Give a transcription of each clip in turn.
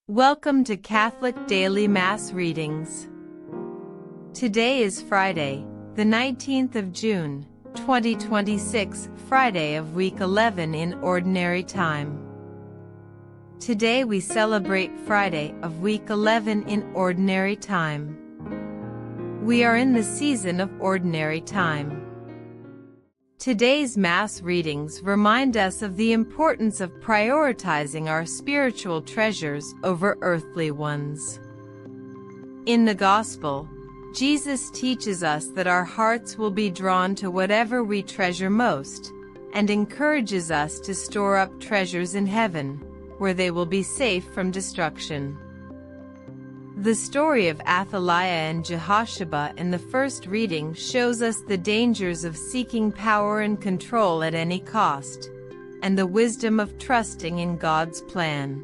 Welcome to Catholic Daily Mass Readings. Today is Friday, the 19th of June, 2026, Friday of week 11 in Ordinary Time. Today we celebrate Friday of week 11 in Ordinary Time. We are in the season of Ordinary Time. Today's Mass readings remind us of the importance of prioritizing our spiritual treasures over earthly ones. In the Gospel, Jesus teaches us that our hearts will be drawn to whatever we treasure most, and encourages us to store up treasures in heaven, where they will be safe from destruction. The story of Athaliah and Jehosheba in the first reading shows us the dangers of seeking power and control at any cost, and the wisdom of trusting in God's plan.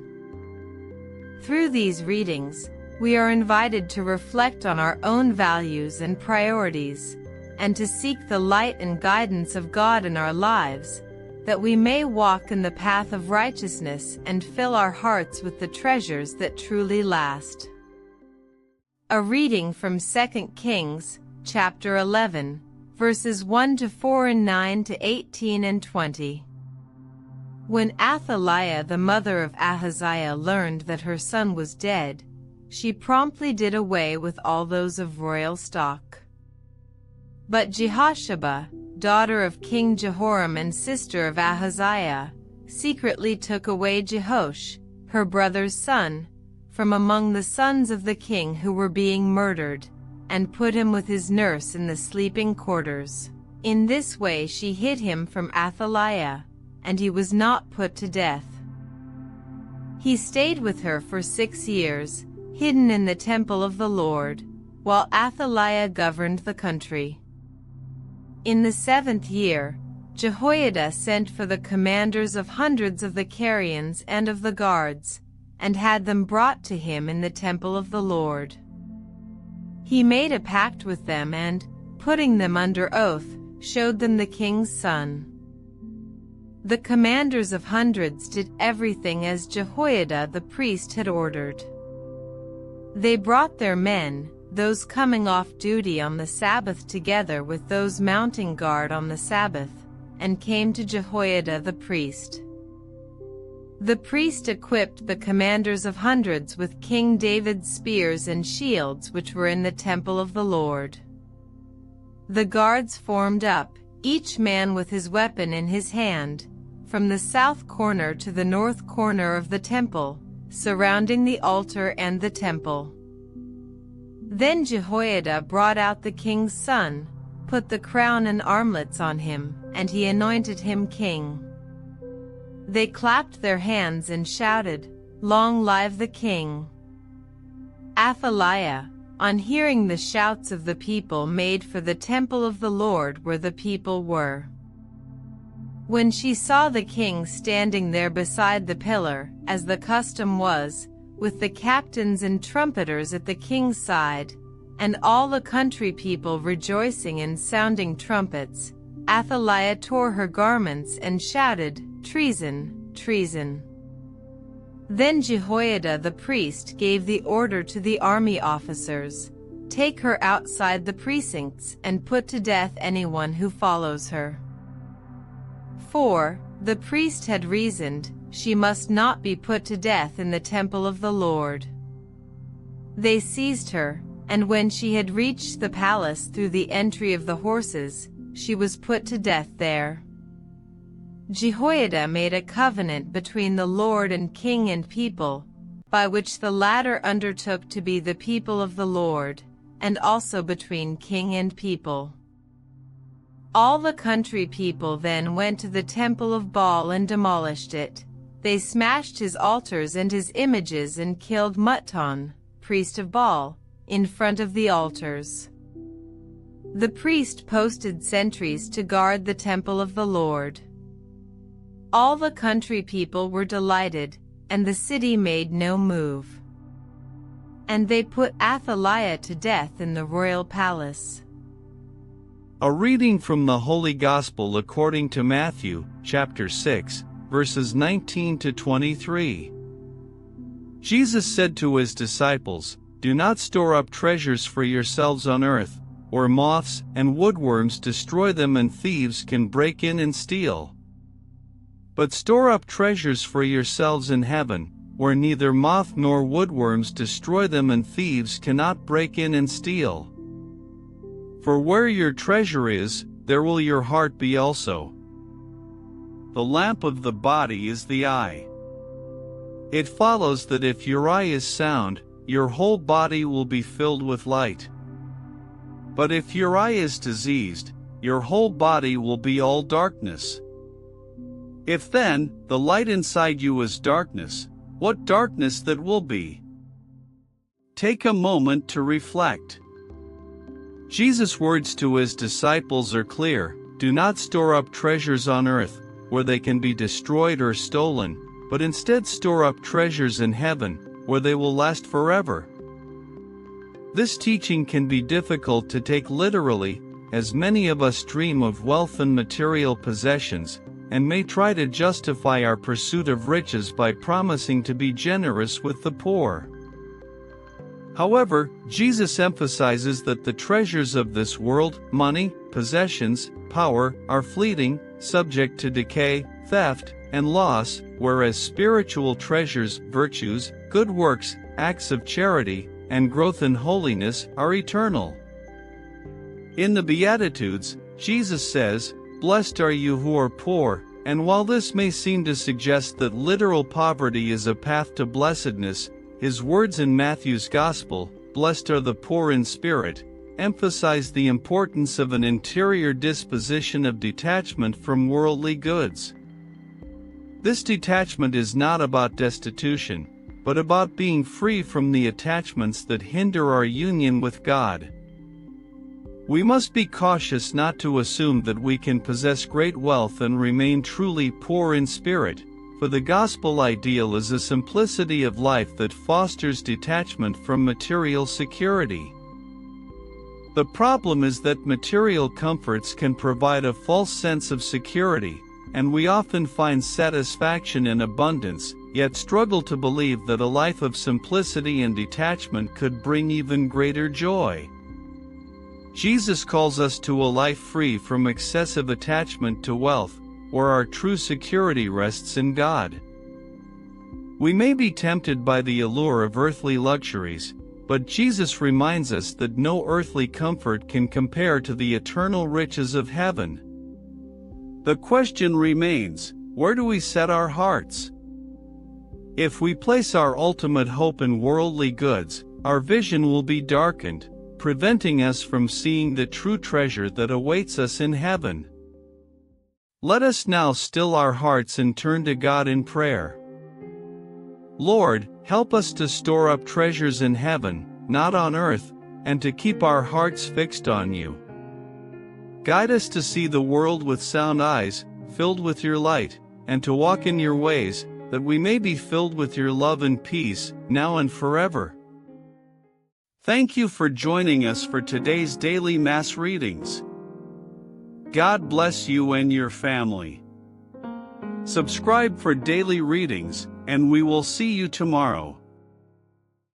Through these readings, we are invited to reflect on our own values and priorities, and to seek the light and guidance of God in our lives, that we may walk in the path of righteousness and fill our hearts with the treasures that truly last. A reading from 2 Kings, chapter 11, verses 1 to 4 and 9 to 18 and 20. When Athaliah, the mother of Ahaziah, learned that her son was dead, she promptly did away with all those of royal stock. But Jehosheba, daughter of King Jehoram and sister of Ahaziah, secretly took away Jehosh, her brother's son, from among the sons of the king who were being murdered, and put him with his nurse in the sleeping quarters. In this way she hid him from Athaliah, and he was not put to death. He stayed with her for 6 years, hidden in the temple of the Lord, while Athaliah governed the country. In the 7th year, Jehoiada sent for the commanders of hundreds of the Carians and of the guards, and had them brought to him in the temple of the Lord. He made a pact with them and, putting them under oath, showed them the king's son. The commanders of hundreds did everything as Jehoiada the priest had ordered. They brought their men, those coming off duty on the Sabbath together with those mounting guard on the Sabbath, and came to Jehoiada the priest. The priest equipped the commanders of hundreds with King David's spears and shields which were in the temple of the Lord. The guards formed up, each man with his weapon in his hand, from the south corner to the north corner of the temple, surrounding the altar and the temple. Then Jehoiada brought out the king's son, put the crown and armlets on him, and he anointed him king. They clapped their hands and shouted, "Long live the king!" Athaliah, on hearing the shouts of the people, made for the temple of the Lord where the people were. When she saw the king standing there beside the pillar, as the custom was, with the captains and trumpeters at the king's side, and all the country people rejoicing and sounding trumpets, Athaliah tore her garments and shouted, "Treason! Treason!" Then Jehoiada the priest gave the order to the army officers, "Take her outside the precincts and put to death anyone who follows her." For, the priest had reasoned, she must not be put to death in the temple of the Lord. They seized her, and when she had reached the palace through the entry of the horses, she was put to death there. Jehoiada made a covenant between the Lord and king and people, by which the latter undertook to be the people of the Lord, and also between king and people. All the country people then went to the temple of Baal and demolished it. They smashed his altars and his images and killed Mutton, priest of Baal, in front of the altars. The priest posted sentries to guard the temple of the Lord. All the country people were delighted, and the city made no move. And they put Athaliah to death in the royal palace. A reading from the Holy Gospel according to Matthew, chapter 6, verses 19 to 23. Jesus said to his disciples, "Do not store up treasures for yourselves on earth, where moths and woodworms destroy them and thieves can break in and steal. But store up treasures for yourselves in heaven, where neither moth nor woodworms destroy them and thieves cannot break in and steal. For where your treasure is, there will your heart be also." The lamp of the body is the eye. It follows that if your eye is sound, your whole body will be filled with light. But if your eye is diseased, your whole body will be all darkness. If then, the light inside you is darkness, what darkness that will be? Take a moment to reflect. Jesus' words to his disciples are clear: do not store up treasures on earth, where they can be destroyed or stolen, but instead store up treasures in heaven, where they will last forever. This teaching can be difficult to take literally, as many of us dream of wealth and material possessions, and may try to justify our pursuit of riches by promising to be generous with the poor. However, Jesus emphasizes that the treasures of this world, money, possessions, power, are fleeting, subject to decay, theft, and loss, whereas spiritual treasures, virtues, good works, acts of charity, and growth in holiness are eternal. In the Beatitudes, Jesus says, "Blessed are you who are poor," and while this may seem to suggest that literal poverty is a path to blessedness, his words in Matthew's Gospel, "Blessed are the poor in spirit," emphasize the importance of an interior disposition of detachment from worldly goods. This detachment is not about destitution, but about being free from the attachments that hinder our union with God. We must be cautious not to assume that we can possess great wealth and remain truly poor in spirit, for the gospel ideal is a simplicity of life that fosters detachment from material security. The problem is that material comforts can provide a false sense of security, and we often find satisfaction in abundance, yet struggle to believe that a life of simplicity and detachment could bring even greater joy. Jesus calls us to a life free from excessive attachment to wealth, where our true security rests in God. We may be tempted by the allure of earthly luxuries, but Jesus reminds us that no earthly comfort can compare to the eternal riches of heaven. The question remains, where do we set our hearts? If we place our ultimate hope in worldly goods, our vision will be darkened, preventing us from seeing the true treasure that awaits us in heaven. Let us now still our hearts and turn to God in prayer. Lord, help us to store up treasures in heaven, not on earth, and to keep our hearts fixed on you. Guide us to see the world with sound eyes, filled with your light, and to walk in your ways, that we may be filled with your love and peace, now and forever. Thank you for joining us for today's daily Mass readings. God bless you and your family. Subscribe for daily readings, and we will see you tomorrow.